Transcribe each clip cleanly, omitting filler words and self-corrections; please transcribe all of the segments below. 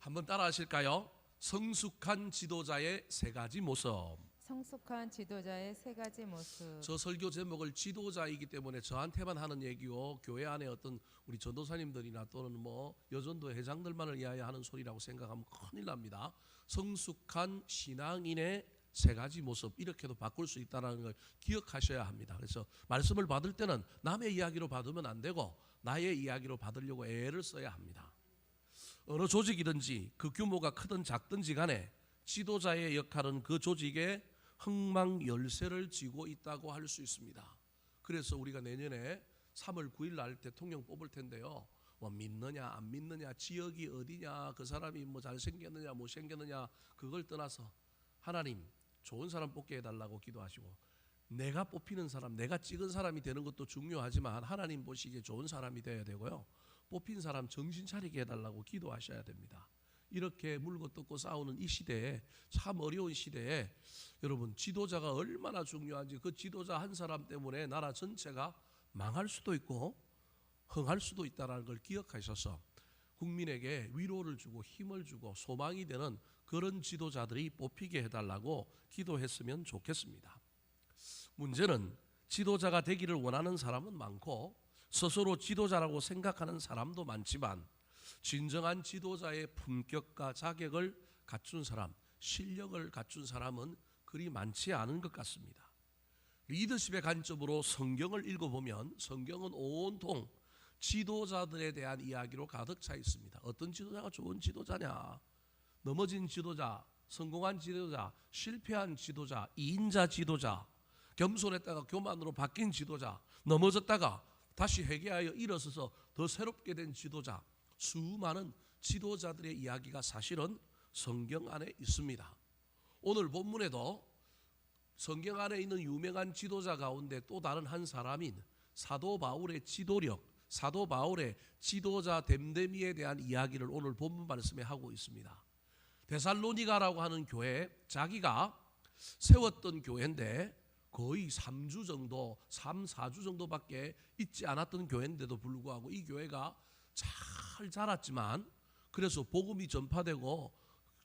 한번 따라 하실까요? 성숙한 지도자의 세 가지 모습. 성숙한 지도자의 세 가지 모습. 저 설교 제목을 지도자이기 때문에 저한테만 하는 얘기요, 교회 안에 어떤 우리 전도사님들이나 또는 뭐 여전도 회장들만을 위하여 하는 소리라고 생각하면 큰일 납니다. 성숙한 신앙인의 세 가지 모습, 이렇게도 바꿀 수 있다는 걸 기억하셔야 합니다. 그래서 말씀을 받을 때는 남의 이야기로 받으면 안 되고 나의 이야기로 받으려고 애를 써야 합니다. 어느 조직이든지 그 규모가 크든 작든지 간에 지도자의 역할은 그 조직의 흥망 열쇠를 쥐고 있다고 할 수 있습니다. 그래서 우리가 내년에 3월 9일 날 대통령 뽑을 텐데요, 뭐 믿느냐 안 믿느냐, 지역이 어디냐, 그 사람이 뭐 잘생겼느냐 못생겼느냐, 그걸 떠나서 하나님 좋은 사람 뽑게 해달라고 기도하시고, 내가 뽑히는 사람, 내가 찍은 사람이 되는 것도 중요하지만 하나님 보시기에 좋은 사람이 되어야 되고요, 뽑힌 사람 정신 차리게 해달라고 기도하셔야 됩니다. 이렇게 물고 뜯고 싸우는 이 시대에, 참 어려운 시대에 여러분, 지도자가 얼마나 중요한지, 그 지도자 한 사람 때문에 나라 전체가 망할 수도 있고 흥할 수도 있다는 걸 기억하셔서 국민에게 위로를 주고 힘을 주고 소망이 되는 그런 지도자들이 뽑히게 해달라고 기도했으면 좋겠습니다. 문제는 지도자가 되기를 원하는 사람은 많고 스스로 지도자라고 생각하는 사람도 많지만 진정한 지도자의 품격과 자격을 갖춘 사람, 실력을 갖춘 사람은 그리 많지 않은 것 같습니다. 리더십의 관점으로 성경을 읽어보면 성경은 온통 지도자들에 대한 이야기로 가득 차 있습니다. 어떤 지도자가 좋은 지도자냐, 넘어진 지도자, 성공한 지도자, 실패한 지도자, 이인자 지도자, 겸손했다가 교만으로 바뀐 지도자, 넘어졌다가 다시 회개하여 일어서서 더 새롭게 된 지도자, 수많은 지도자들의 이야기가 사실은 성경 안에 있습니다. 오늘 본문에도 성경 안에 있는 유명한 지도자 가운데 또 다른 한 사람인 사도 바울의 지도력, 사도 바울의 지도자 됨됨이에 대한 이야기를 오늘 본문 말씀에 하고 있습니다. 데살로니가라고 하는 교회, 자기가 세웠던 교회인데 거의 3주 정도, 3, 4주 정도밖에 있지 않았던 교회인데도 불구하고 이 교회가 잘 자랐지만, 그래서 복음이 전파되고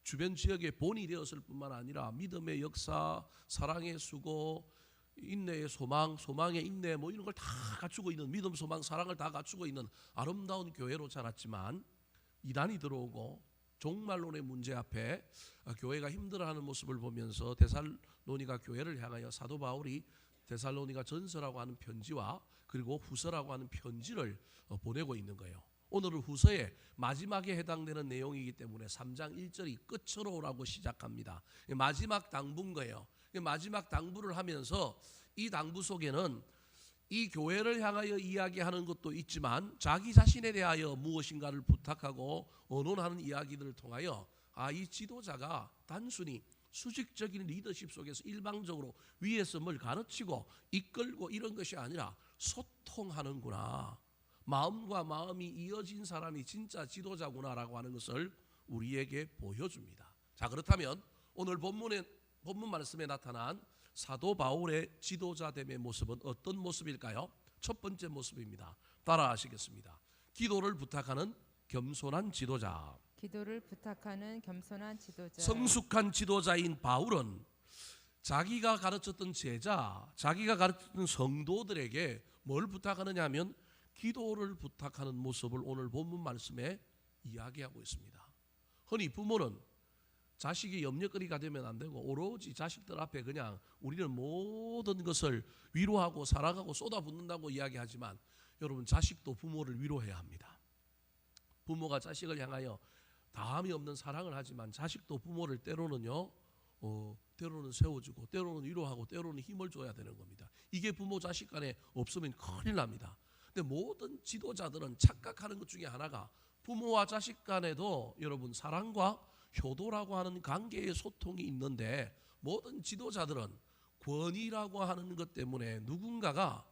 주변 지역에 본이 되었을 뿐만 아니라 믿음의 역사, 사랑의 수고, 인내의 소망, 소망의 인내, 뭐 이런 걸 다 갖추고 있는, 믿음, 소망, 사랑을 다 갖추고 있는 아름다운 교회로 자랐지만 이단이 들어오고 종말론의 문제 앞에 교회가 힘들어하는 모습을 보면서 데살로니가 교회를 향하여 사도 바울이 데살로니가 전서라고 하는 편지와 그리고 후서라고 하는 편지를 보내고 있는 거예요. 오늘은 후서의 마지막에 해당되는 내용이기 때문에 3장 1절이 끝으로라고 시작합니다. 마지막 당부인 거예요. 마지막 당부를 하면서 이 당부 속에는 이 교회를 향하여 이야기하는 것도 있지만 자기 자신에 대하여 무엇인가를 부탁하고 언론하는 이야기들을 통하여 이 지도자가 단순히 수직적인 리더십 속에서 일방적으로 위에서 뭘 가르치고 이끌고 이런 것이 아니라 소통하는구나, 마음과 마음이 이어진 사람이 진짜 지도자구나라고 하는 것을 우리에게 보여줍니다. 자, 그렇다면 오늘 본문 말씀에 나타난 사도 바울의 지도자됨의 모습은 어떤 모습일까요? 첫 번째 모습입니다. 따라 하시겠습니다. 기도를 부탁하는 겸손한 지도자. 기도를 부탁하는 겸손한 지도자. 성숙한 지도자인 바울은 자기가 가르쳤던 제자, 자기가 가르쳤던 성도들에게 뭘 부탁하느냐 하면 기도를 부탁하는 모습을 오늘 본문 말씀에 이야기하고 있습니다. 흔히 부모는 자식이 염려거리가 되면 안 되고 오로지 자식들 앞에 그냥 우리는 모든 것을 위로하고 사랑하고 쏟아붓는다고 이야기하지만 여러분, 자식도 부모를 위로해야 합니다. 부모가 자식을 향하여 다함이 없는 사랑을 하지만 자식도 부모를 때로는요, 때로는 세워주고 때로는 위로하고 때로는 힘을 줘야 되는 겁니다. 이게 부모 자식 간에 없으면 큰일 납니다. 근데 모든 지도자들은 착각하는 것 중에 하나가 부모와 자식 간에도 여러분 사랑과 효도라고 하는 관계의 소통이 있는데, 모든 지도자들은 권위라고 하는 것 때문에 누군가가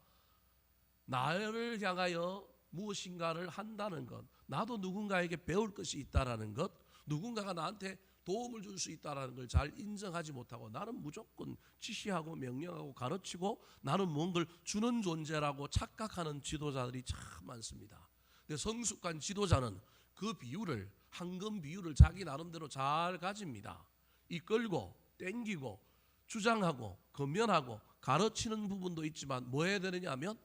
나를 향하여 무엇인가를 한다는 것, 나도 누군가에게 배울 것이 있다라는 것, 누군가가 나한테 도움을 줄 수 있다는 걸 잘 인정하지 못하고 나는 무조건 지시하고 명령하고 가르치고 나는 뭔가를 주는 존재라고 착각하는 지도자들이 참 많습니다. 근데 성숙한 지도자는 그 비유를 황금 비율을 자기 나름대로 잘 가집니다. 이끌고 땡기고 주장하고 건면하고 가르치는 부분도 있지만 뭐 해야 되느냐 하면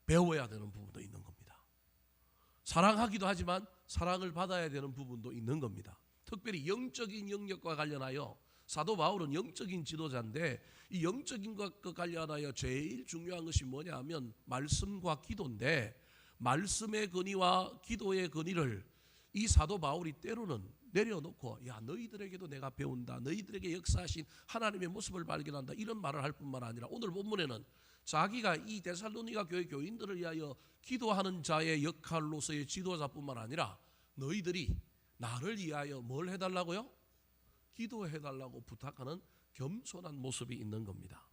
배워야 되는 부분도 있는 겁니다. 사랑하기도 하지만 사랑을 받아야 되는 부분도 있는 겁니다. 특별히 영적인 영역과 관련하여 사도 바울은 영적인 지도자인데 이 영적인 것과 관련하여 제일 중요한 것이 뭐냐 하면 말씀과 기도인데, 말씀의 근위와 기도의 근위를 이 사도 바울이 때로는 내려놓고 야 너희들에게도 내가 배운다, 너희들에게 역사하신 하나님의 모습을 발견한다, 이런 말을 할 뿐만 아니라 오늘 본문에는 자기가 이 데살로니가 교회 교인들을 위하여 기도하는 자의 역할로서의 지도자뿐만 아니라 너희들이 나를 위하여 뭘 해달라고요? 기도해달라고 부탁하는 겸손한 모습이 있는 겁니다.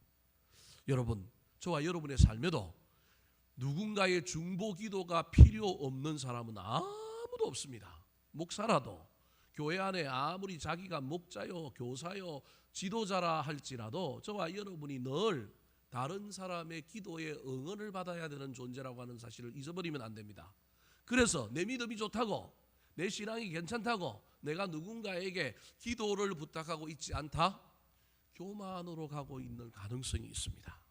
여러분, 저와 여러분의 삶에도 누군가의 중보 기도가 필요 없는 사람은 아무도 없습니다. 목사라도 교회 안에 아무리 자기가 목자요 교사요 지도자라 할지라도 저와 여러분이 늘 다른 사람의 기도에 응원을 받아야 되는 존재라고 하는 사실을 잊어버리면 안 됩니다. 그래서 내 믿음이 좋다고 내 신앙이 괜찮다고 내가 누군가에게 기도를 부탁하고 있지 않다? 교만으로 가고 있는 가능성이 있습니다.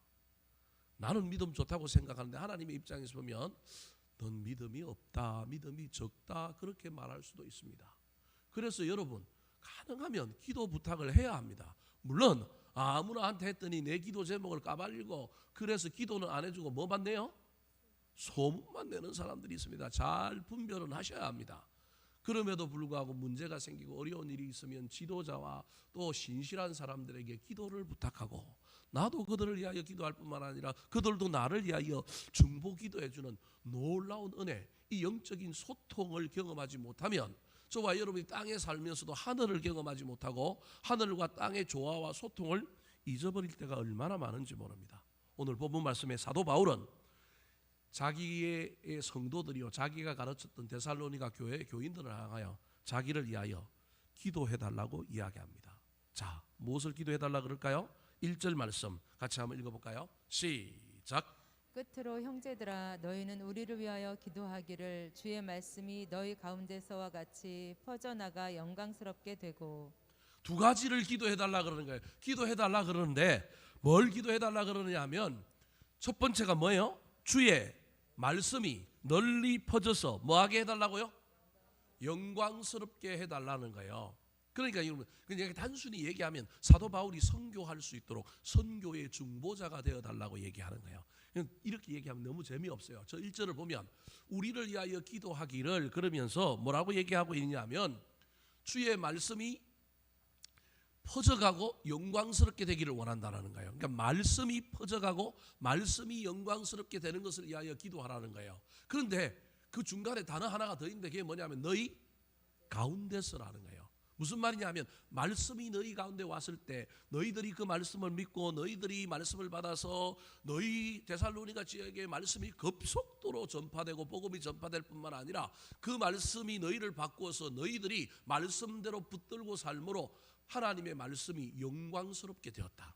나는 믿음 좋다고 생각하는데 하나님의 입장에서 보면 넌 믿음이 없다, 믿음이 적다, 그렇게 말할 수도 있습니다. 그래서 여러분, 가능하면 기도 부탁을 해야 합니다. 물론 아무나한테 했더니 내 기도 제목을 까발리고 그래서 기도는 안 해주고 뭐만 내요? 소문만 내는 사람들이 있습니다. 잘 분별은 하셔야 합니다. 그럼에도 불구하고 문제가 생기고 어려운 일이 있으면 지도자와 또 신실한 사람들에게 기도를 부탁하고, 나도 그들을 위하여 기도할 뿐만 아니라 그들도 나를 위하여 중보 기도해주는 놀라운 은혜, 이 영적인 소통을 경험하지 못하면 저와 여러분이 땅에 살면서도 하늘을 경험하지 못하고 하늘과 땅의 조화와 소통을 잊어버릴 때가 얼마나 많은지 모릅니다. 오늘 본문 말씀에 사도 바울은 자기의 성도들이요, 자기가 가르쳤던 데살로니가 교회 교인들을 향하여 자기를 위하여 기도해달라고 이야기합니다. 자, 무엇을 기도해달라 그럴까요? 1절 말씀 같이 한번 읽어볼까요? 시작. 끝으로 형제들아 너희는 우리를 위하여 기도하기를 주의 말씀이 너희 가운데서와 같이 퍼져나가 영광스럽게 되고. 두 가지를 기도해달라 그러는 거예요. 기도해달라 그러는데 뭘 기도해달라 그러느냐 하면 첫 번째가 뭐예요? 주의 말씀이 널리 퍼져서 뭐하게 해달라고요? 영광스럽게 해달라는 거예요. 그러니까 여러분, 그냥 단순히 얘기하면 사도 바울이 선교할 수 있도록 선교의 중보자가 되어달라고 얘기하는 거예요. 이렇게 얘기하면 너무 재미없어요. 저 1절을 보면 우리를 위하여 기도하기를 그러면서 뭐라고 얘기하고 있냐면 주의 말씀이 퍼져가고 영광스럽게 되기를 원한다는 거예요. 그러니까 말씀이 퍼져가고 말씀이 영광스럽게 되는 것을 위하여 기도하라는 거예요. 그런데 그 중간에 단어 하나가 더 있는데 그게 뭐냐면 너희 가운데서라는 거예요. 무슨 말이냐 하면 말씀이 너희 가운데 왔을 때 너희들이 그 말씀을 믿고 너희들이 말씀을 받아서 너희 데살로니가 지역에 말씀이 급속도로 전파되고 복음이 전파될 뿐만 아니라 그 말씀이 너희를 바꾸어서 너희들이 말씀대로 붙들고 삶으로 하나님의 말씀이 영광스럽게 되었다.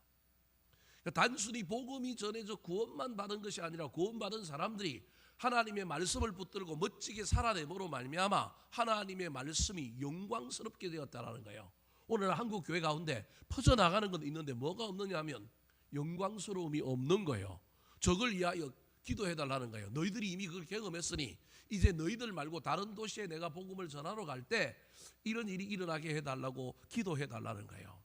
그러니까 단순히 복음이 전해져 구원만 받은 것이 아니라 구원받은 사람들이 하나님의 말씀을 붙들고 멋지게 살아내므로 말미암아 하나님의 말씀이 영광스럽게 되었다라는 거예요. 오늘 한국 교회 가운데 퍼져나가는 건 있는데 뭐가 없느냐 하면 영광스러움이 없는 거예요. 저걸 위하여 기도해달라는 거예요. 너희들이 이미 그걸 경험했으니 이제 너희들 말고 다른 도시에 내가 복음을 전하러 갈 때 이런 일이 일어나게 해달라고 기도해달라는 거예요.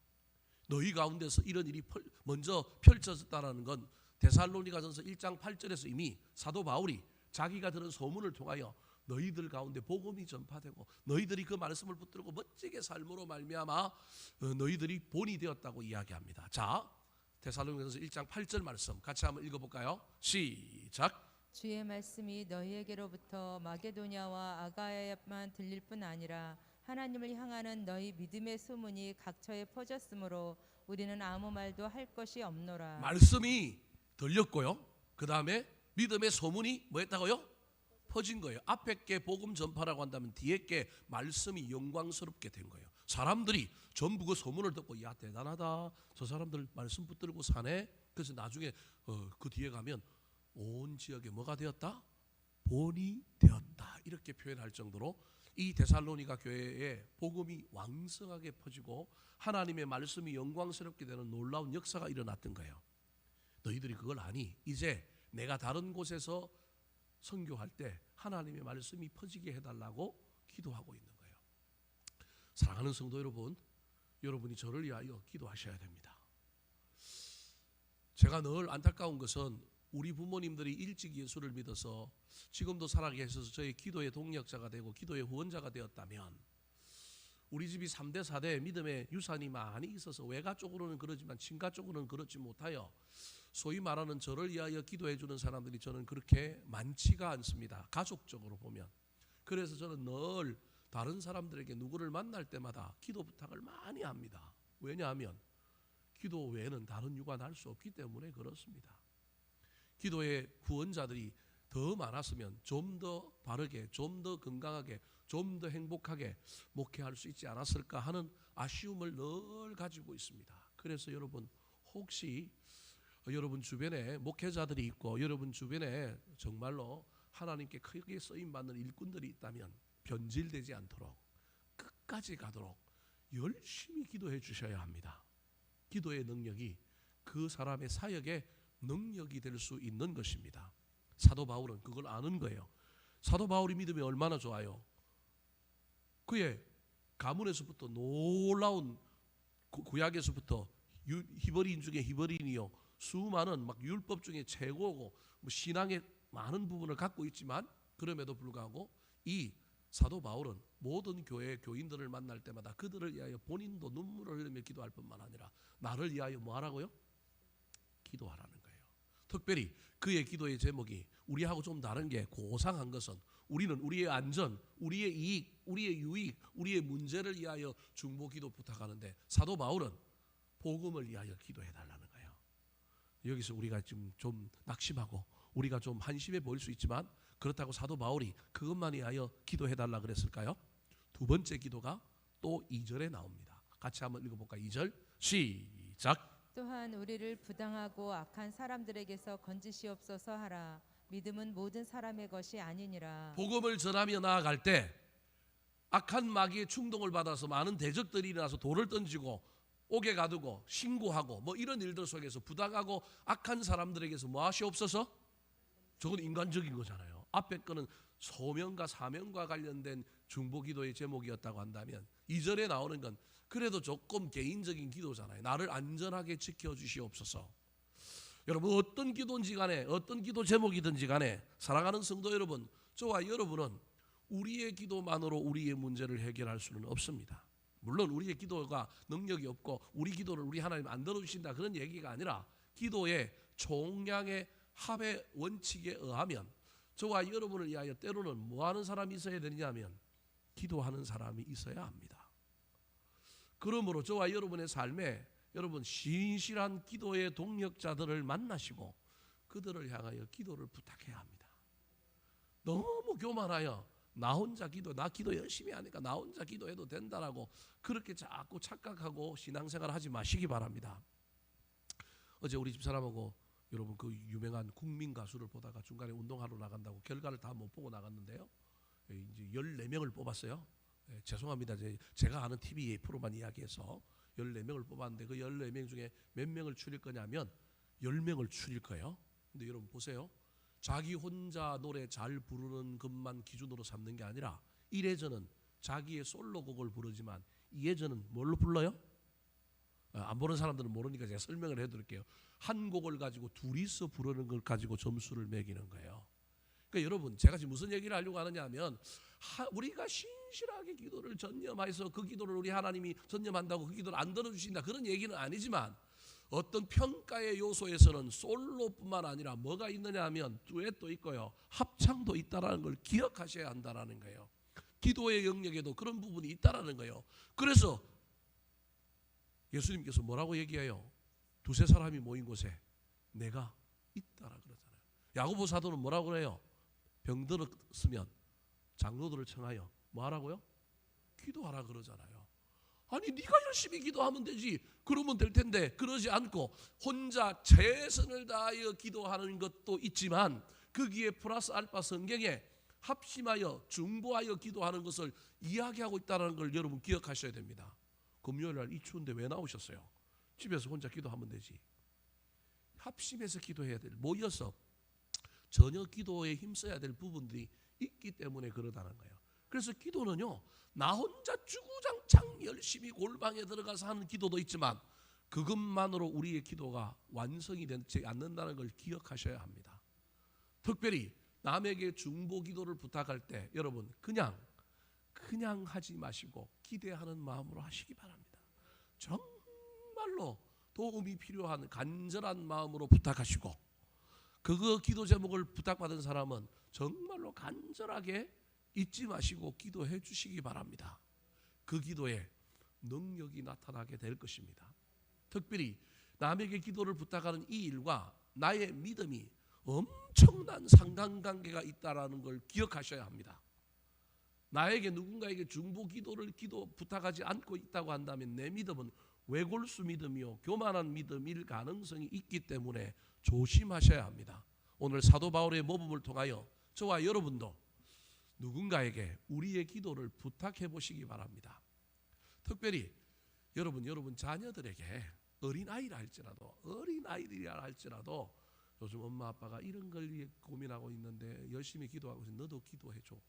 너희 가운데서 이런 일이 먼저 펼쳐졌다는 건 데살로니가전서 1장 8절에서 이미 사도 바울이 자기가 들은 소문을 통하여 너희들 가운데 복음이 전파되고 너희들이 그 말씀을 붙들고 멋지게 삶으로 말미암아 너희들이 본이 되었다고 이야기합니다. 자, 데살로니가전서 1장 8절 말씀 같이 한번 읽어볼까요? 시작. 주의 말씀이 너희에게로부터 마게도냐와 아가야만 들릴 뿐 아니라 하나님을 향하는 너희 믿음의 소문이 각처에 퍼졌으므로 우리는 아무 말도 할 것이 없노라. 말씀이 들렸고요. 그 다음에 믿음의 소문이 뭐 했다고요? 퍼진 거예요. 앞에 게 복음 전파라고 한다면 뒤에 게 말씀이 영광스럽게 된 거예요. 사람들이 전부 그 소문을 듣고 야 대단하다, 저 사람들 말씀 붙들고 사네. 그래서 나중에 그 뒤에 가면 온 지역에 뭐가 되었다? 본이 되었다, 이렇게 표현할 정도로 이 데살로니가 교회에 복음이 왕성하게 퍼지고 하나님의 말씀이 영광스럽게 되는 놀라운 역사가 일어났던 거예요. 너희들이 그걸 아니? 이제 내가 다른 곳에서 선교할 때 하나님의 말씀이 퍼지게 해달라고 기도하고 있는 거예요. 사랑하는 성도 여러분, 여러분이 저를 위하여 기도하셔야 됩니다. 제가 늘 안타까운 것은 우리 부모님들이 일찍 예수를 믿어서 지금도 살아계셔서 저의 기도의 동력자가 되고 기도의 후원자가 되었다면, 우리 집이 3대 4대 믿음의 유산이 많이 있어서 외가 쪽으로는 그러지만 친가 쪽으로는 그렇지 못하여 소위 말하는 저를 위하여 기도해 주는 사람들이 저는 그렇게 많지가 않습니다. 가족적으로 보면. 그래서 저는 늘 다른 사람들에게 누구를 만날 때마다 기도 부탁을 많이 합니다. 왜냐하면 기도 외에는 다른 유관 할 수 없기 때문에 그렇습니다. 기도의 후원자들이 더 많았으면 좀 더 바르게, 좀 더 건강하게, 좀 더 행복하게 목회할 수 있지 않았을까 하는 아쉬움을 늘 가지고 있습니다. 그래서 여러분, 혹시 여러분 주변에 목회자들이 있고 여러분 주변에 정말로 하나님께 크게 쓰임받는 일꾼들이 있다면 변질되지 않도록 끝까지 가도록 열심히 기도해 주셔야 합니다. 기도의 능력이 그 사람의 사역의 능력이 될 수 있는 것입니다. 사도 바울은 그걸 아는 거예요. 사도 바울이 믿음이 얼마나 좋아요. 그의 가문에서부터 놀라운 구약에서부터 히브리인 중에 히브리인이요, 수많은 막 율법 중에 최고고 신앙의 많은 부분을 갖고 있지만 그럼에도 불구하고 이 사도 바울은 모든 교회 교인들을 만날 때마다 그들을 위하여 본인도 눈물을 흘리며 기도할 뿐만 아니라 나를 위하여 뭐 하라고요? 기도하라는 거예요. 특별히 그의 기도의 제목이 우리하고 좀 다른 게 고상한 것은 우리는 우리의 안전, 우리의 이익, 우리의 유익, 우리의 문제를 위하여 중보기도 부탁하는데 사도 바울은 복음을 위하여 기도해 달라는 거예요. 여기서 우리가 지금 좀 낙심하고 우리가 좀 한심해 보일 수 있지만 그렇다고 사도 바울이 그것만 위하여 기도해 달라 그랬을까요? 두 번째 기도가 또 2절에 나옵니다. 같이 한번 읽어볼까요? 2절 시작. 또한 우리를 부당하고 악한 사람들에게서 건지시옵소서 하라. 믿음은 모든 사람의 것이 아니니라. 복음을 전하며 나아갈 때 악한 마귀의 충동을 받아서 많은 대적들이 일어나서 돌을 던지고 옥에 가두고 신고하고 뭐 이런 일들 속에서 부당하고 악한 사람들에게서 뭐 하시옵소서? 저건 인간적인 거잖아요. 앞에 거는 소명과 사명과 관련된 중보기도의 제목이었다고 한다면 2절에 나오는 건 그래도 조금 개인적인 기도잖아요. 나를 안전하게 지켜주시옵소서. 여러분, 어떤 기도인지 간에 어떤 기도 제목이든지 간에 사랑하는 성도 여러분, 저와 여러분은 우리의 기도만으로 우리의 문제를 해결할 수는 없습니다. 물론 우리의 기도가 능력이 없고 우리 기도를 우리 하나님 안 들어주신다 그런 얘기가 아니라 기도의 총량의 합의 원칙에 의하면 저와 여러분을 위하여 때로는 뭐하는 사람이 있어야 되느냐면 기도하는 사람이 있어야 합니다. 그러므로 저와 여러분의 삶에 여러분 신실한 기도의 동력자들을 만나시고 그들을 향하여 기도를 부탁해야 합니다. 너무 교만하여 나 혼자 기도, 나 기도 열심히 하니까 나 혼자 기도해도 된다라고 그렇게 자꾸 착각하고 신앙생활 하지 마시기 바랍니다. 어제 우리 집사람하고 여러분 그 유명한 국민 가수를 보다가 중간에 운동하러 나간다고 결과를 다 못 보고 나갔는데요. 이제 14명을 뽑았어요. 죄송합니다. 제가 아는 TV 프로만 이야기해서 14명을 뽑았는데 그 14명 중에 몇 명을 추릴 거냐면 10명을 추릴 거예요. 근데 여러분 보세요. 자기 혼자 노래 잘 부르는 것만 기준으로 삼는 게 아니라 1회전은 자기의 솔로곡을 부르지만 2회전은 뭘로 불러요? 안 보는 사람들은 모르니까 제가 설명을 해드릴게요. 한 곡을 가지고 둘이서 부르는 걸 가지고 점수를 매기는 거예요. 그러니까 여러분 제가 지금 무슨 얘기를 하려고 하느냐 하면 우리가 신실하게 기도를 전념해서 그 기도를 우리 하나님이 전념한다고 그 기도를 안 들어주신다 그런 얘기는 아니지만 어떤 평가의 요소에서는 솔로뿐만 아니라 뭐가 있느냐 하면 듀엣도 있고요. 합창도 있다라는 걸 기억하셔야 한다라는 거예요. 기도의 영역에도 그런 부분이 있다라는 거예요. 그래서 예수님께서 뭐라고 얘기해요? 두세 사람이 모인 곳에 내가 있다라 그러잖아요. 야고보 사도는 뭐라고 그래요? 병들었으면 장로들을 청하여 뭐 하라고요? 기도하라 그러잖아요. 아니 네가 열심히 기도하면 되지. 그러면 될 텐데 그러지 않고 혼자 최선을 다하여 기도하는 것도 있지만 거기에 플러스 알파 성경에 합심하여 중보하여 기도하는 것을 이야기하고 있다는 걸 여러분 기억하셔야 됩니다. 금요일 날 이 추운데 왜 나오셨어요? 집에서 혼자 기도하면 되지. 합심해서 기도해야 될, 모여서 전혀 기도에 힘써야 될 부분들이 있기 때문에 그러다는 거예요. 그래서 기도는요, 나 혼자 주구장창 열심히 골방에 들어가서 하는 기도도 있지만 그것만으로 우리의 기도가 완성이 되지 않는다는 걸 기억하셔야 합니다. 특별히 남에게 중보 기도를 부탁할 때 여러분 그냥 하지 마시고 기대하는 마음으로 하시기 바랍니다. 정말로 도움이 필요한 간절한 마음으로 부탁하시고, 그 기도 제목을 부탁받은 사람은 정말로 간절하게 잊지 마시고 기도해 주시기 바랍니다. 그 기도에 능력이 나타나게 될 것입니다. 특별히 남에게 기도를 부탁하는 이 일과 나의 믿음이 엄청난 상관관계가 있다는 걸 기억하셔야 합니다. 나에게 누군가에게 중보 기도를 부탁하지 않고 있다고 한다면 내 믿음은 외골수 믿음이요 교만한 믿음일 가능성이 있기 때문에 조심하셔야 합니다. 오늘 사도 바울의 모범을 통하여 저와 여러분도 누군가에게 우리의 기도를 부탁해 보시기 바랍니다. 특별히 여러분 자녀들에게 어린아이라 할지라도 요즘 엄마 아빠가 이런 걸 고민하고 있는데 열심히 기도하고 있어, 너도 기도해 줘.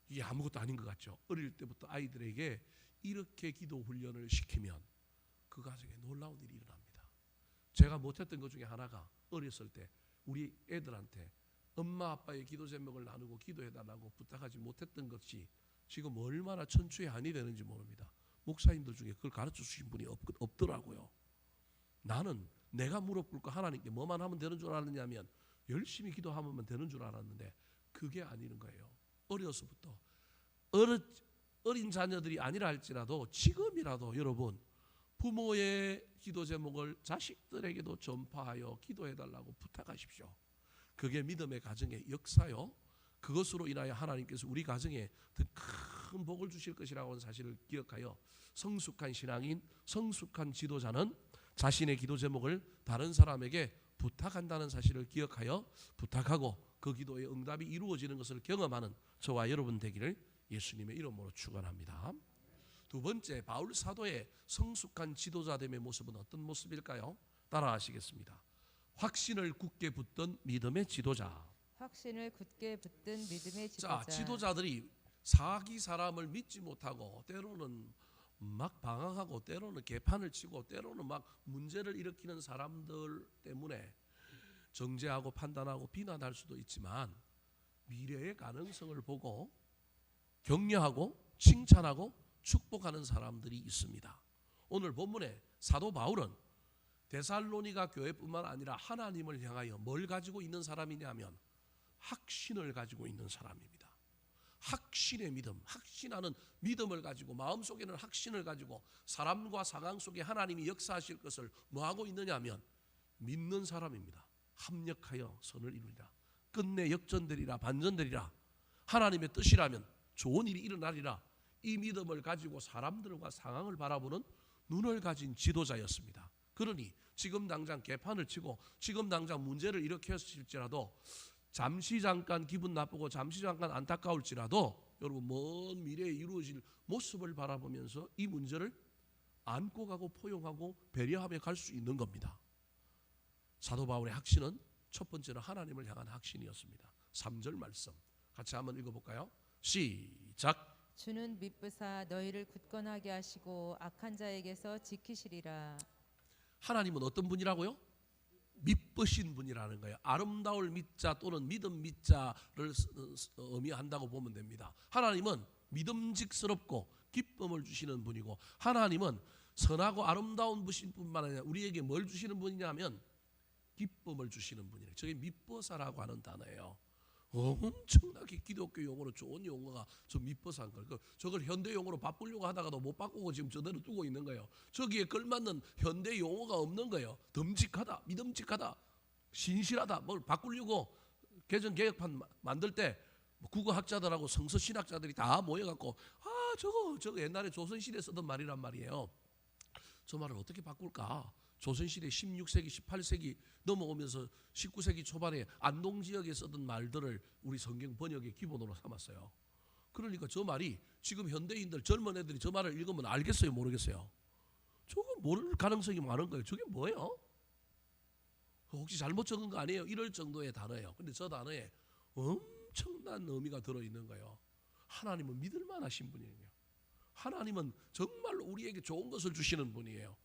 이게 아무것도 아닌 것 같죠. 어릴 때부터 아이들에게 이렇게 기도 훈련을 시키면 그 가정에 놀라운 일이 일어납니다. 제가 못했던 것 중에 하나가 어렸을 때 우리 애들한테 엄마 아빠의 기도 제목을 나누고 기도해달라고 부탁하지 못했던 것이 지금 얼마나 천추의 한이 되는지 모릅니다. 목사님들 중에 그걸 가르쳐 주신 분이 없더라고요. 나는 내가 무릎 꿇고 하나님께 뭐만 하면 되는 줄 알았냐면 열심히 기도하면 되는 줄 알았는데 그게 아니는 거예요. 어려서부터 어린 자녀들이 아니라 할지라도 지금이라도 여러분 부모의 기도 제목을 자식들에게도 전파하여 기도해달라고 부탁하십시오. 그게 믿음의 가정의 역사요. 그것으로 인하여 하나님께서 우리 가정에 더 큰 복을 주실 것이라고 하는 사실을 기억하여 성숙한 신앙인, 성숙한 지도자는 자신의 기도 제목을 다른 사람에게 부탁한다는 사실을 기억하여 부탁하고 그 기도의 응답이 이루어지는 것을 경험하는 저와 여러분 되기를 예수님의 이름으로 축원합니다. 두 번째, 바울 사도의 성숙한 지도자됨의 모습은 어떤 모습일까요? 따라하시겠습니다. 확신을 굳게 붙든 믿음의 지도자. 확신을 굳게 붙든 믿음의 지도자. 자, 지도자들이 사기 사람을 믿지 못하고 때로는 막 방황하고 때로는 개판을 치고 때로는 막 문제를 일으키는 사람들 때문에 정죄하고 판단하고 비난할 수도 있지만 미래의 가능성을 보고 격려하고 칭찬하고 축복하는 사람들이 있습니다. 오늘 본문에 사도 바울은 데살로니가 교회뿐만 아니라 하나님을 향하여 뭘 가지고 있는 사람이냐면 확신을 가지고 있는 사람입니다. 확신의 믿음, 확신하는 믿음을 가지고 마음속에는 확신을 가지고 사람과 상황 속에 하나님이 역사하실 것을 뭐하고 있느냐면 믿는 사람입니다. 합력하여 선을 이루리라. 끝내 역전되리라 반전되리라. 하나님의 뜻이라면 좋은 일이 일어나리라. 이 믿음을 가지고 사람들과 상황을 바라보는 눈을 가진 지도자였습니다. 그러니 지금 당장 개판을 치고 지금 당장 문제를 일으켰을지라도 잠시 잠깐 기분 나쁘고 잠시 잠깐 안타까울지라도 여러분 먼 미래에 이루어질 모습을 바라보면서 이 문제를 안고 가고 포용하고 배려하며 갈 수 있는 겁니다. 사도 바울의 확신은 첫 번째는 하나님을 향한 확신이었습니다. 3절 말씀 같이 한번 읽어볼까요? 시작. 주는 미쁘사 너희를 굳건하게 하시고 악한 자에게서 지키시리라. 하나님은 어떤 분이라고요? 미쁘신 분이라는 거예요. 아름다울 미자 또는 믿음 미자를 의미한다고 보면 됩니다. 하나님은 믿음직스럽고 기쁨을 주시는 분이고 하나님은 선하고 아름다운 분뿐만 아니라 우리에게 뭘 주시는 분이냐면 기쁨을 주시는 분이에요. 저게 미뻐사라고 하는 단어예요. 엄청나게 기독교 용어로 좋은 용어가 저 미뻐사인 거예요. 저걸 현대 용어로 바꾸려고 하다가도 못 바꾸고 지금 저대로 두고 있는 거예요. 저기에 걸맞는 현대 용어가 없는 거예요. 듬직하다, 믿음직하다, 신실하다 뭘 바꾸려고 개정 개혁판 만들 때 국어학자들하고 성서신학자들이 다 모여갖고 저거 옛날에 조선시대에 쓰던 말이란 말이에요. 저 말을 어떻게 바꿀까? 조선시대 16세기, 18세기 넘어오면서 19세기 초반에 안동 지역에 쓰던 말들을 우리 성경 번역의 기본으로 삼았어요. 그러니까 저 말이 지금 현대인들 젊은 애들이 저 말을 읽으면 알겠어요, 모르겠어요? 저건 모를 가능성이 많은 거예요. 저게 뭐예요? 혹시 잘못 적은 거 아니에요? 이럴 정도의 단어예요. 근데 저 단어에 엄청난 의미가 들어있는 거예요. 하나님은 믿을 만하신 분이에요. 하나님은 정말로 우리에게 좋은 것을 주시는 분이에요.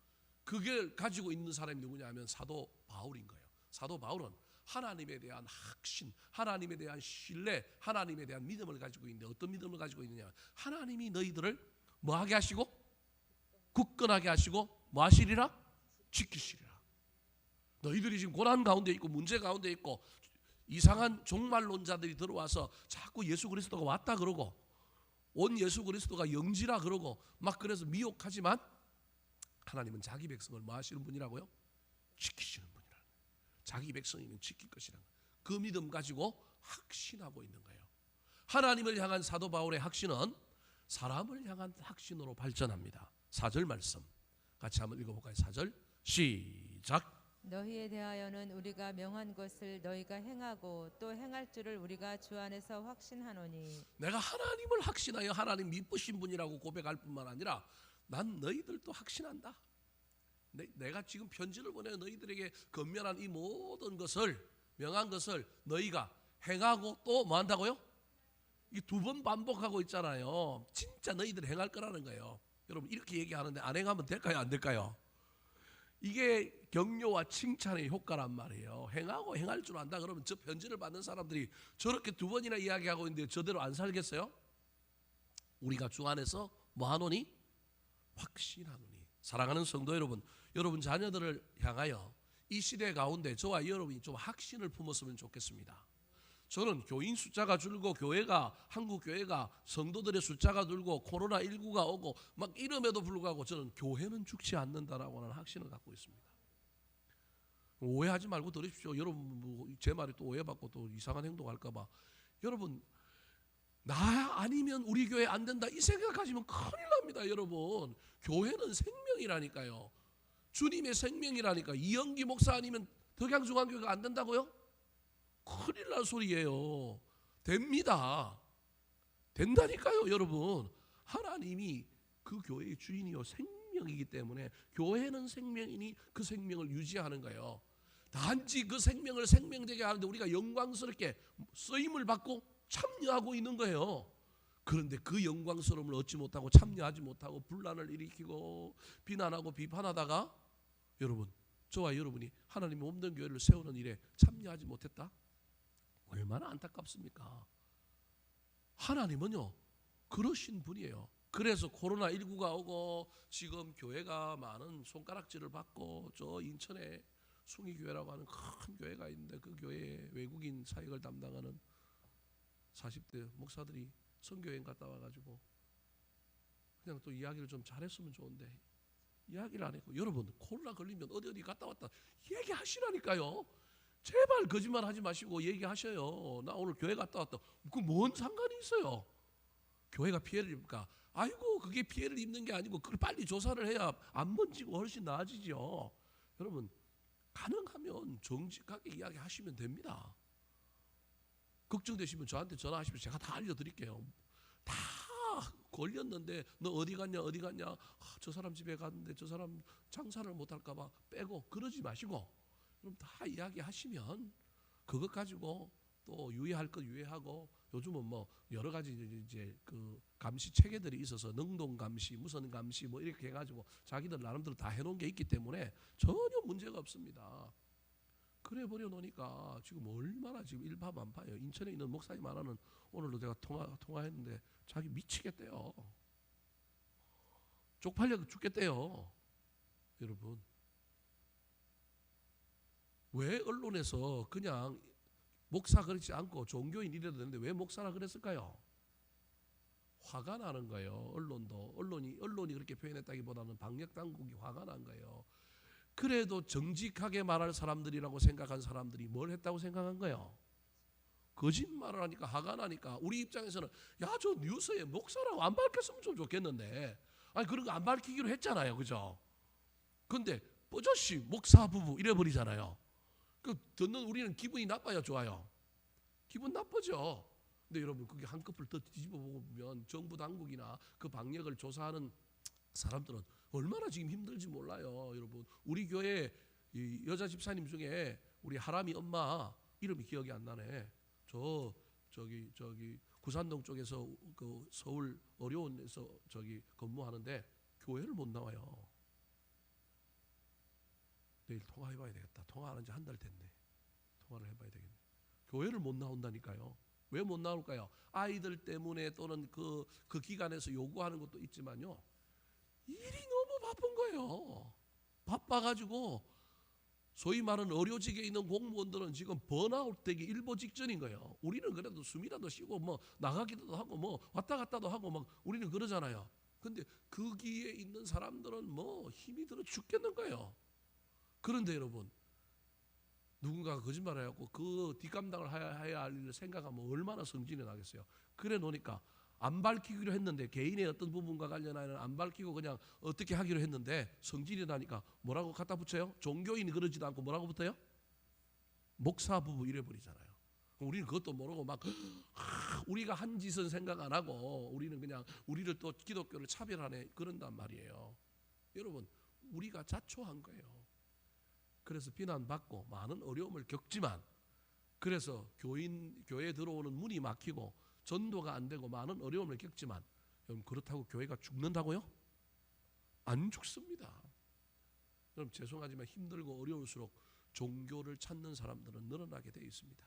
그걸 가지고 있는 사람이 누구냐 하면 사도 바울인 거예요. 사도 바울은 하나님에 대한 확신, 하나님에 대한 신뢰, 하나님에 대한 믿음을 가지고 있는데 어떤 믿음을 가지고 있느냐? 하나님이 너희들을 뭐하게 하시고 굳건하게 하시고 뭐 하시리라? 지키시리라. 너희들이 지금 고난 가운데 있고 문제 가운데 있고 이상한 종말론자들이 들어와서 자꾸 예수 그리스도가 왔다 그러고 온 예수 그리스도가 영지라 그러고 막 그래서 미혹하지만 하나님은 자기 백성을 뭐 하시는 분이라고요? 지키시는 분이라는 거예요. 자기 백성이면 지킬 것이라는 거예요. 그 믿음 가지고 확신하고 있는 거예요. 하나님을 향한 사도 바울의 확신은 사람을 향한 확신으로 발전합니다. 4절 말씀 같이 한번 읽어볼까요? 4절 시작. 너희에 대하여는 우리가 명한 것을 너희가 행하고 또 행할 줄을 우리가 주 안에서 확신하노니. 내가 하나님을 확신하여 하나님 미쁘신 분이라고 고백할 뿐만 아니라 난 너희들도 확신한다. 내가 지금 편지를 보내 너희들에게 건면한 이 모든 것을 명한 것을 너희가 행하고 또 뭐 한다고요? 이 두 번 반복하고 있잖아요. 진짜 너희들 행할 거라는 거예요. 여러분 이렇게 얘기하는데 안 행하면 될까요? 안 될까요? 이게 격려와 칭찬의 효과란 말이에요. 행하고 행할 줄 안다 그러면 저 편지를 받는 사람들이 저렇게 두 번이나 이야기하고 있는데 저대로 안 살겠어요? 우리가 주 안에서 뭐 하노니? 확신하노니. 사랑하는 성도 여러분, 여러분 자녀들을 향하여 이 시대 가운데 저와 여러분이 좀 확신을 품었으면 좋겠습니다. 저는 교인 숫자가 줄고 교회가 한국 교회가 성도들의 숫자가 줄고 코로나19가 오고 막 이름에도 불구하고 저는 교회는 죽지 않는다라고 하는 확신을 갖고 있습니다. 오해하지 말고 들으십시오. 여러분 제 말이 또 오해받고 또 이상한 행동할까 봐. 여러분 나 아니면 우리 교회 안 된다 이 생각하시면 큰일 납니다. 여러분 교회는 생명이라니까요. 주님의 생명이라니까. 이영기 목사 아니면 덕양중앙교회가 안 된다고요? 큰일 날 소리예요. 됩니다. 된다니까요. 여러분 하나님이 그 교회의 주인이요 생명이기 때문에 교회는 생명이니 그 생명을 유지하는 거예요. 단지 그 생명을 생명되게 하는데 우리가 영광스럽게 쓰임을 받고 참여하고 있는 거예요. 그런데 그 영광스러움을 얻지 못하고 참여하지 못하고 분란을 일으키고 비난하고 비판하다가 여러분 저와 여러분이 하나님의 몸된 교회를 세우는 일에 참여하지 못했다? 얼마나 안타깝습니까? 하나님은요 그러신 분이에요. 그래서 코로나19가 오고 지금 교회가 많은 손가락질을 받고 저 인천에 숭이교회라고 하는 큰 교회가 있는데 그 교회에 외국인 사역을 담당하는 40대 목사들이 선교여행 갔다 와가지고 그냥 또 이야기를 좀 잘했으면 좋은데 이야기를 안 했고 여러분 코로나 걸리면 어디 갔다 왔다 얘기하시라니까요. 제발 거짓말 하지 마시고 얘기하셔요. 나 오늘 교회 갔다 왔다. 그 뭔 상관이 있어요? 교회가 피해를 입을까? 아이고 그게 피해를 입는 게 아니고 그걸 빨리 조사를 해야 안 번지고 훨씬 나아지죠. 여러분 가능하면 정직하게 이야기하시면 됩니다. 걱정되시면 저한테 전화하시면 제가 다 알려드릴게요. 다 걸렸는데 너 어디 갔냐 어디 갔냐 저 사람 집에 갔는데 저 사람 장사를 못할까 봐 빼고 그러지 마시고 그럼 다 이야기하시면 그것 가지고 또 유의할 것 유의하고 요즘은 뭐 여러 가지 이제 그 감시 체계들이 있어서 능동 감시 무선 감시 뭐 이렇게 해가지고 자기들 나름대로 다 해놓은 게 있기 때문에 전혀 문제가 없습니다. 그래 버려 놓으니까 지금 얼마나 지금 일파만파예요. 인천에 있는 목사님 하나는 오늘도 제가 통화했는데 자기 미치겠대요. 쪽팔려 죽겠대요. 여러분 왜 언론에서 그냥 목사 그렇지 않고 종교인 이래도 되는데 왜 목사라 그랬을까요? 화가 나는 거예요. 언론이 그렇게 표현했다기보다는 방역 당국이 화가 난 거예요. 그래도 정직하게 말할 사람들이라고 생각한 사람들이 뭘 했다고 생각한 거예요? 거짓말을 하니까 화가 나니까 우리 입장에서는 야 저 뉴스에 목사라고 안 밝혔으면 좀 좋겠는데 아니 그런 거 안 밝히기로 했잖아요. 그죠? 근데 뽀저씨 목사 부부 이래 버리잖아요. 그 듣는 우리는 기분이 나빠요, 좋아요? 기분 나쁘죠. 근데 여러분 그게 한꺼풀 더 뒤집어 보면 정부 당국이나 그 방역을 조사하는 사람들은 얼마나 지금 힘들지 몰라요, 여러분. 우리 교회 이 여자 집사님 중에 우리 하람이 엄마 이름이 기억이 안 나네. 저기 구산동 쪽에서 그 서울 어려운에서 저기 근무하는데 교회를 못 나와요. 내일 통화해봐야 되겠다. 통화하는 지 한 달 됐네. 통화를 해봐야 되겠네. 교회를 못 나온다니까요. 왜 못 나올까요? 아이들 때문에 또는 그 기간에서 요구하는 것도 있지만요. 일이 너무 바쁜 거예요. 바빠가지고 소위 말하는 의료직에 있는 공무원들은 지금 번아웃 되기 일보 직전인 거예요. 우리는 그래도 숨이라도 쉬고 뭐 나가기도 하고 뭐 왔다 갔다도 하고 막 우리는 그러잖아요. 근데 거기에 있는 사람들은 뭐 힘이 들어 죽겠는 거예요. 그런데 여러분 누군가가 거짓말을 해갖고 그 뒷감당을 해야 할 일을 생각하면 얼마나 성질이 나겠어요. 그래 놓으니까 안 밝히기로 했는데 개인의 어떤 부분과 관련하여는 안 밝히고 그냥 어떻게 하기로 했는데 성질이 나니까 뭐라고 갖다 붙여요? 종교인이 그러지도 않고 뭐라고 붙어요? 목사 부부 이래 버리잖아요. 우리는 그것도 모르고 막 우리가 한 짓은 생각 안 하고 우리는 그냥 우리를 또 기독교를 차별하네 그런단 말이에요. 여러분 우리가 자초한 거예요. 그래서 비난받고 많은 어려움을 겪지만 그래서 교회에 들어오는 문이 막히고 전도가 안 되고 많은 어려움을 겪지만 여러분 그렇다고 교회가 죽는다고요? 안 죽습니다. 여러분 죄송하지만 힘들고 어려울수록 종교를 찾는 사람들은 늘어나게 되어 있습니다.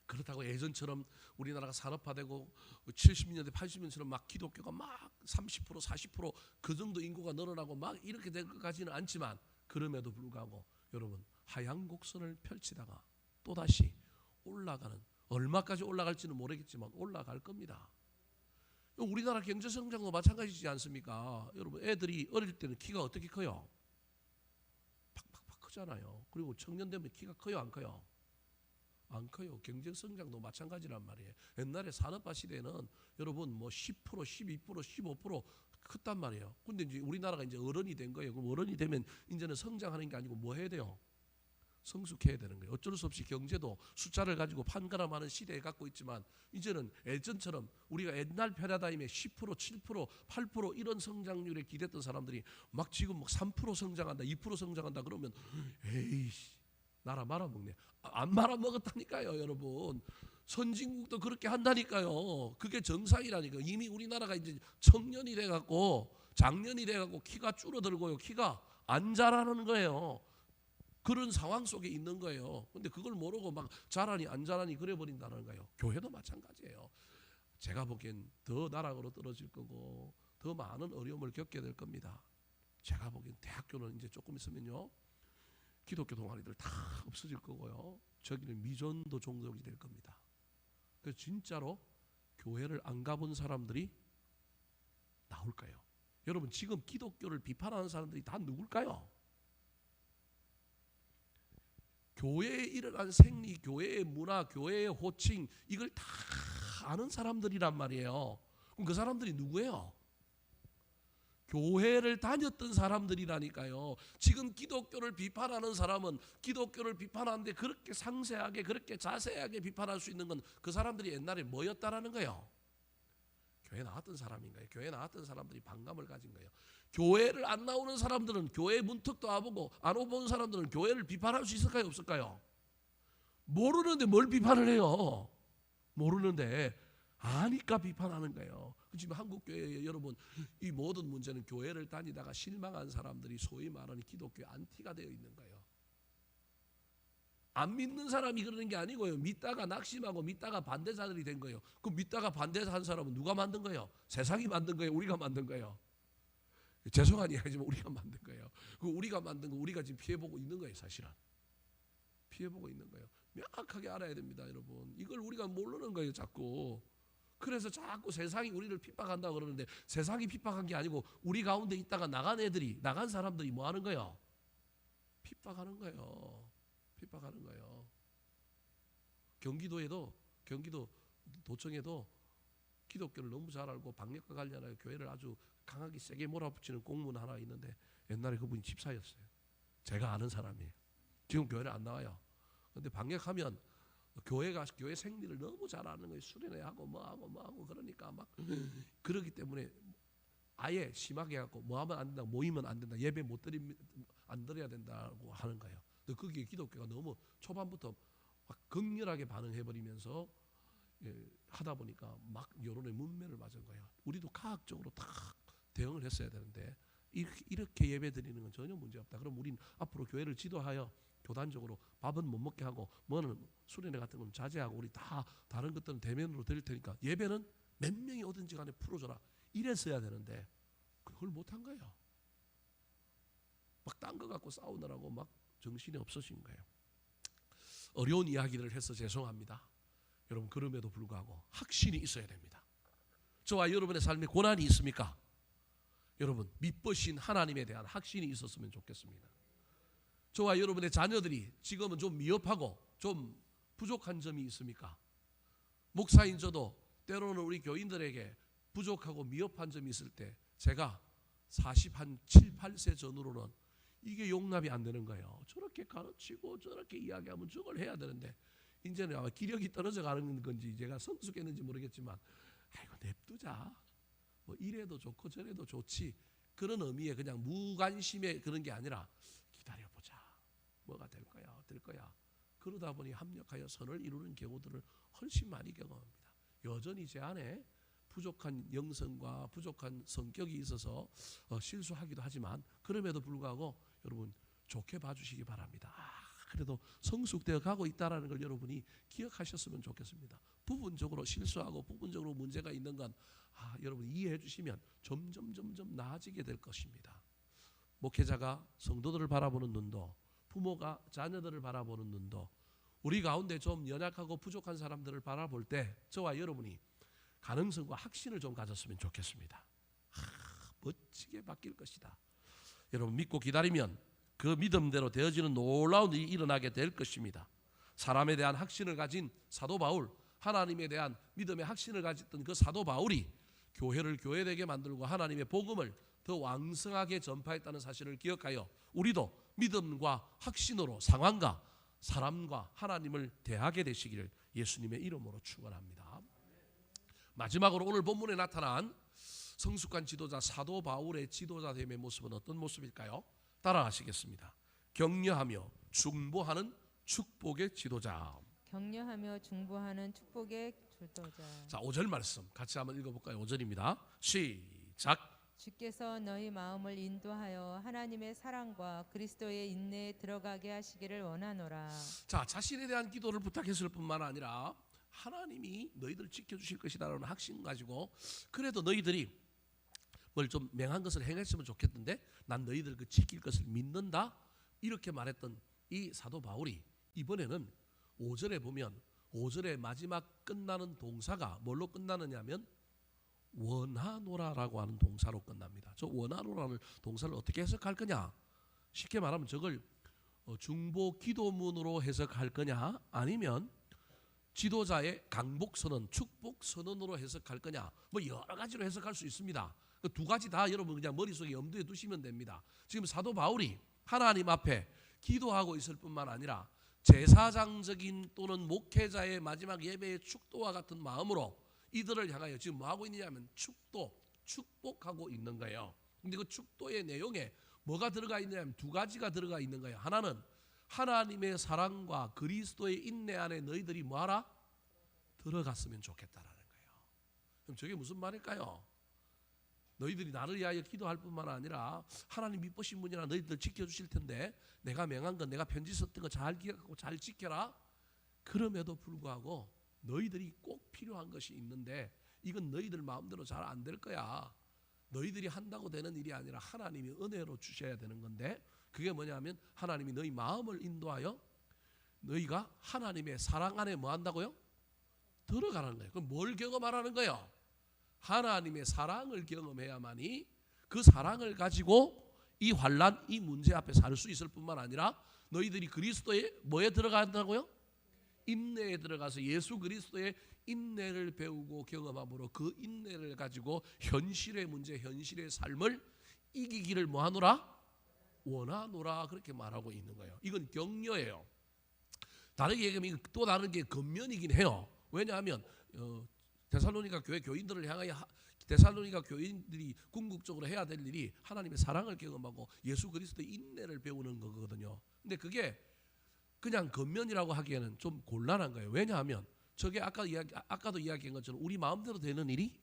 그렇다고 예전처럼 우리나라가 산업화되고 70년대 80년처럼 막 기독교가 막 30% 40% 정도 인구가 늘어나고 막 이렇게 될 것까지는 않지만 그럼에도 불구하고 여러분 하향 곡선을 펼치다가 또다시 올라가는 얼마까지 올라갈지는 모르겠지만 올라갈 겁니다. 우리나라 경제 성장도 마찬가지지 않습니까? 여러분 애들이 어릴 때는 키가 어떻게 커요? 팍팍팍 크잖아요. 그리고 청년 되면 키가 커요 안 커요? 안 커요. 경제 성장도 마찬가지란 말이에요. 옛날에 산업화 시대에는 여러분 뭐 10%, 12%, 15% 컸단 말이에요. 근데 이제 우리나라가 이제 어른이 된 거예요. 그럼 어른이 되면 이제는 성장하는 게 아니고 뭐 해야 돼요? 성숙해야 되는 거예요. 어쩔 수 없이 경제도 숫자를 가지고 판가름하는 시대에 갖고 있지만 이제는 예전처럼 우리가 옛날 패러다임에 10%, 7%, 8% 이런 성장률에 기댔던 사람들이 막 지금 막 3% 성장한다, 2% 성장한다 그러면 에이씨 나라 말아먹네. 안 말아먹었다니까요, 여러분. 선진국도 그렇게 한다니까요. 그게 정상이라니까요. 이미 우리나라가 이제 청년이 돼갖고 장년이 돼갖고 키가 줄어들고요. 키가 안 자라는 거예요. 그런 상황 속에 있는 거예요. 근데 그걸 모르고 막 자라니 안 자라니 그래 버린다는 거예요. 교회도 마찬가지예요. 제가 보기엔 더 나락으로 떨어질 거고 더 많은 어려움을 겪게 될 겁니다. 제가 보기엔 대학교는 이제 조금 있으면요. 기독교 동아리들 다 없어질 거고요. 저기는 미전도 종족이 될 겁니다. 그래서 진짜로 교회를 안 가본 사람들이 나올 거예요. 여러분 지금 기독교를 비판하는 사람들이 다 누굴까요? 교회에 일어난 생리, 교회의 문화, 교회의 호칭 이걸 다 아는 사람들이란 말이에요. 그럼 그 사람들이 누구예요? 교회를 다녔던 사람들이라니까요. 지금 기독교를 비판하는 사람은 기독교를 비판하는데 그렇게 상세하게 그렇게 자세하게 비판할 수 있는 건 그 사람들이 옛날에 뭐였다라는 거예요? 교회 나왔던 사람인 거예요. 교회 나왔던 사람들이 반감을 가진 거예요. 교회를 안 나오는 사람들은 교회 문턱도 안 보고 안 오본 사람들은 교회를 비판할 수 있을까요? 없을까요? 모르는데 뭘 비판을 해요? 모르는데 아니까 비판하는 거예요. 지금 한국 교회 여러분 이 모든 문제는 교회를 다니다가 실망한 사람들이 소위 말하는 기독교 안티가 되어 있는 거예요. 안 믿는 사람이 그러는 게 아니고요. 믿다가 낙심하고 믿다가 반대자들이 된 거예요. 그 믿다가 반대한 사람은 누가 만든 거예요? 세상이 만든 거예요? 우리가 만든 거예요? 죄송한 이야기지만 우리가 만든 거예요. 그 우리가 만든 거 우리가 지금 피해보고 있는 거예요. 사실은 피해보고 있는 거예요. 명확하게 알아야 됩니다, 여러분. 이걸 우리가 모르는 거예요, 자꾸. 그래서 자꾸 세상이 우리를 핍박한다고 그러는데 세상이 핍박한 게 아니고 우리 가운데 있다가 나간 사람들이 뭐 하는 거예요? 핍박하는 거예요. 핍박하는 거예요. 경기도 도청에도 기독교를 너무 잘 알고 방역과 관련하여 교회를 아주 강하게 세게 몰아붙이는 공무원 하나 있는데 옛날에 그분이 집사였어요. 제가 아는 사람이에요. 지금 교회를 안 나와요. 근데 방역하면 교회 생리를 너무 잘 아는 거예요. 수련회하고 뭐하고 그러니까 막 그러기 때문에 아예 심하게 해갖고 뭐하면 안 된다, 모이면 안 된다, 예배 안 드려야 된다고 하는 거예요. 근데 거기에 기독교가 너무 초반부터 막 극렬하게 반응해버리면서 하다 보니까 막 여론의 문매를 맞은 거예요. 우리도 과학적으로 다 대응을 했어야 되는데 이렇게 예배 드리는 건 전혀 문제 없다. 그럼 우린 앞으로 교회를 지도하여 교단적으로 밥은 못 먹게 하고 뭐는 수련회 같은 건 자제하고 우리 다 다른 것들은 대면으로 드릴 테니까 예배는 몇 명이 오든지 간에 풀어줘라. 이랬어야 되는데 그걸 못한 거예요. 막 딴 거 갖고 싸우느라고 막 정신이 없어진 거예요. 어려운 이야기를 해서 죄송합니다. 여러분 그럼에도 불구하고 확신이 있어야 됩니다. 저와 여러분의 삶에 고난이 있습니까? 여러분 믿으신 하나님에 대한 확신이 있었으면 좋겠습니다. 저와 여러분의 자녀들이 지금은 좀 미흡하고 좀 부족한 점이 있습니까? 목사인 저도 때로는 우리 교인들에게 부족하고 미흡한 점이 있을 때 제가 47, 8세 전후로는 이게 용납이 안 되는 거예요. 저렇게 가르치고 저렇게 이야기하면 저걸 해야 되는데 이제는 아마 기력이 떨어져 가는 건지 제가 성숙했는지 모르겠지만 아이고 냅두자. 뭐 이래도 좋고 저래도 좋지. 그런 의미의 그냥 무관심의 그런 게 아니라 기다려보자. 뭐가 될 거야. 될 거야. 그러다 보니 합력하여 선을 이루는 경우들을 훨씬 많이 경험합니다. 여전히 제 안에 부족한 영성과 부족한 성격이 있어서 실수하기도 하지만 그럼에도 불구하고 여러분 좋게 봐주시기 바랍니다. 그래도 성숙되어 가고 있다는 걸 여러분이 기억하셨으면 좋겠습니다. 부분적으로 실수하고 부분적으로 문제가 있는 건 여러분이 이해해 주시면 점점 나아지게 될 것입니다. 목회자가 성도들을 바라보는 눈도 부모가 자녀들을 바라보는 눈도 우리 가운데 좀 연약하고 부족한 사람들을 바라볼 때 저와 여러분이 가능성과 확신을 좀 가졌으면 좋겠습니다. 멋지게 바뀔 것이다. 여러분 믿고 기다리면 그 믿음대로 되어지는 놀라운 일이 일어나게 될 것입니다. 사람에 대한 확신을 가진 사도 바울, 하나님에 대한 믿음의 확신을 가졌던 그 사도 바울이 교회를 교회되게 만들고 하나님의 복음을 더 왕성하게 전파했다는 사실을 기억하여 우리도 믿음과 확신으로 상황과 사람과 하나님을 대하게 되시기를 예수님의 이름으로 축원합니다. 마지막으로 오늘 본문에 나타난 성숙한 지도자 사도 바울의 지도자됨의 모습은 어떤 모습일까요? 따라하시겠습니다. 격려하며 중보하는 축복의 지도자. 격려하며 중보하는 축복의 지도자. 자, 5절 말씀 같이 한번 읽어볼까요? 5절입니다. 시작. 주께서 너희 마음을 인도하여 하나님의 사랑과 그리스도의 인내에 들어가게 하시기를 원하노라. 자, 자신에 대한 기도를 부탁했을 뿐만 아니라 하나님이 너희들을 지켜주실 것이라는 확신 가지고 그래도 너희들이 뭘 좀 맹한 것을 행했으면 좋겠는데 난 너희들 그 지킬 것을 믿는다 이렇게 말했던 이 사도 바울이 이번에는 5절에 보면 5절의 마지막 끝나는 동사가 뭘로 끝나느냐면 원하노라라고 하는 동사로 끝납니다. 저 원하노라는 동사를 어떻게 해석할 거냐? 쉽게 말하면 저걸 중보 기도문으로 해석할 거냐 아니면 지도자의 강복 선언, 축복 선언으로 해석할 거냐? 뭐 여러 가지로 해석할 수 있습니다. 그 두 가지 다 여러분 그냥 머릿속에 염두에 두시면 됩니다. 지금 사도 바울이 하나님 앞에 기도하고 있을 뿐만 아니라 제사장적인 또는 목회자의 마지막 예배의 축도와 같은 마음으로 이들을 향하여 지금 뭐 하고 있느냐면 축복하고 있는 거예요. 근데 그 축도의 내용에 뭐가 들어가 있느냐면 두 가지가 들어가 있는 거예요. 하나는 하나님의 사랑과 그리스도의 인내 안에 너희들이 뭐하라? 들어갔으면 좋겠다라는 거예요. 그럼 저게 무슨 말일까요? 너희들이 나를 위하여 기도할 뿐만 아니라 하나님 믿으신 분이라 너희들 지켜주실 텐데 내가 맹한 건 내가 편지 썼던 거 잘 기억하고 잘 지켜라. 그럼에도 불구하고 너희들이 꼭 필요한 것이 있는데 이건 너희들 마음대로 잘 안 될 거야. 너희들이 한다고 되는 일이 아니라 하나님이 은혜로 주셔야 되는 건데 그게 뭐냐면 하나님이 너희 마음을 인도하여 너희가 하나님의 사랑 안에 뭐 한다고요? 들어가는 거예요. 그럼 뭘 경험하라는 거예요? 하나님의 사랑을 경험해야만이 그 사랑을 가지고 이 환난, 이 문제 앞에 살 수 있을 뿐만 아니라 너희들이 그리스도의 뭐에 들어간다고요? 인내에 들어가서 예수 그리스도의 인내를 배우고 경험함으로 그 인내를 가지고 현실의 문제, 현실의 삶을 이기기를 뭐하노라? 원하노라. 그렇게 말하고 있는 거예요. 이건 격려예요. 다르게 얘기하면 또 다른 게 겉면이긴 해요. 왜냐하면 데살로니가 교회 교인들을 향하여 데살로니가 교인들이 궁극적으로 해야 될 일이 하나님의 사랑을 경험하고 예수 그리스도의 인내를 배우는 거거든요. 근데 그게 그냥 겉면이라고 하기에는 좀 곤란한 거예요. 왜냐하면 저게 아까도 이야기한 것처럼 우리 마음대로 되는 일이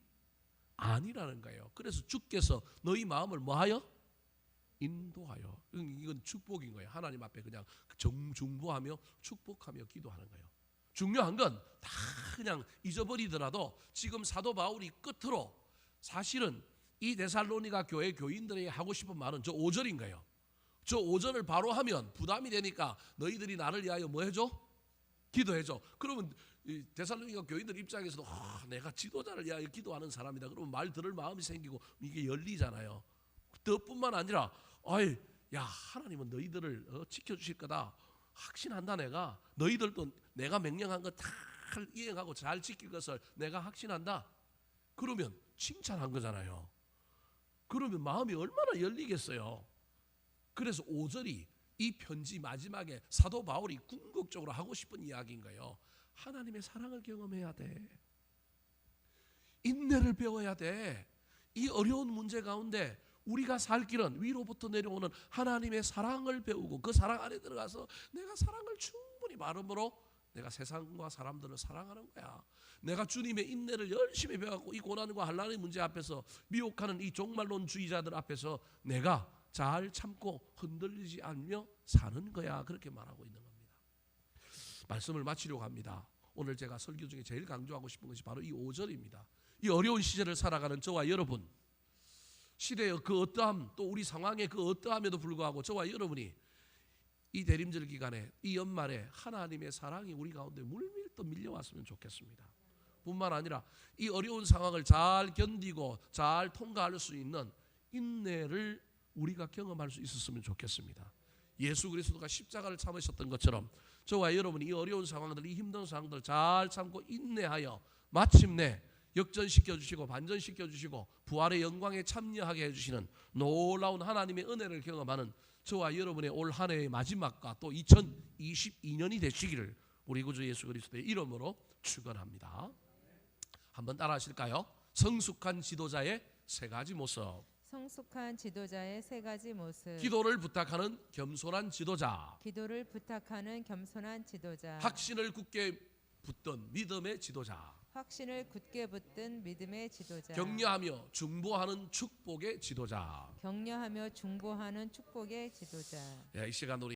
아니라는 거예요. 그래서 주께서 너희 마음을 뭐하여? 인도하여. 이건 축복인 거예요. 하나님 앞에 그냥 중보하며 축복하며 기도하는 거예요. 중요한 건 다 그냥 잊어버리더라도 지금 사도 바울이 끝으로 사실은 이 데살로니가 교회 교인들에게 하고 싶은 말은 저 5절인 거예요. 저 5절을 바로 하면 부담이 되니까 너희들이 나를 위하여 뭐 해줘? 기도해줘. 그러면 데살로니가 교인들 입장에서도 내가 지도자를 위하여 기도하는 사람이다. 그러면 말 들을 마음이 생기고 이게 열리잖아요. 그뿐만 아니라 야 하나님은 너희들을 지켜주실 거다. 확신한다. 내가 너희들도 내가 명령한 거 다 이행하고 잘 지킬 것을 내가 확신한다. 그러면 칭찬한 거잖아요. 그러면 마음이 얼마나 열리겠어요. 그래서 5절이 이 편지 마지막에 사도 바울이 궁극적으로 하고 싶은 이야기인 거예요. 하나님의 사랑을 경험해야 돼. 인내를 배워야 돼. 이 어려운 문제 가운데 우리가 살 길은 위로부터 내려오는 하나님의 사랑을 배우고 그 사랑 안에 들어가서 내가 사랑을 충분히 바름으로 내가 세상과 사람들을 사랑하는 거야. 내가 주님의 인내를 열심히 배워갖고 이 고난과 환난의 문제 앞에서 미혹하는 이 종말론주의자들 앞에서 내가 잘 참고 흔들리지 않으며 사는 거야. 그렇게 말하고 있는 겁니다. 말씀을 마치려고 합니다. 오늘 제가 설교 중에 제일 강조하고 싶은 것이 바로 이 5절입니다. 이 어려운 시절을 살아가는 저와 여러분, 시대의 그 어떠함, 또 우리 상황의 그 어떠함에도 불구하고 저와 여러분이 이 대림절 기간에 이 연말에 하나님의 사랑이 우리 가운데 물밀듯 밀려왔으면 좋겠습니다. 뿐만 아니라 이 어려운 상황을 잘 견디고 잘 통과할 수 있는 인내를 우리가 경험할 수 있었으면 좋겠습니다. 예수 그리스도가 십자가를 참으셨던 것처럼 저와 여러분이 이 어려운 상황들, 이 힘든 상황들 잘 참고 인내하여 마침내 역전시켜 주시고 반전시켜 주시고 부활의 영광에 참여하게 해주시는 놀라운 하나님의 은혜를 경험하는 저와 여러분의 올 한 해의 마지막과 또 2022년이 되시기를 우리 구주 예수 그리스도의 이름으로 축원합니다. 한번 따라 하실까요? 성숙한 지도자의 세 가지 모습. 성숙한 지도자의 세 가지 모습. 기도를 부탁하는 겸손한 지도자. 기도를 부탁하는 겸손한 지도자. 확신을 굳게 붙든 믿음의 지도자. 확신을 굳게 붙든 믿음의 지도자. 격려하며 중보하는 축복의 지도자. 격려하며 중보하는 축복의 지도자. 이 시간 우리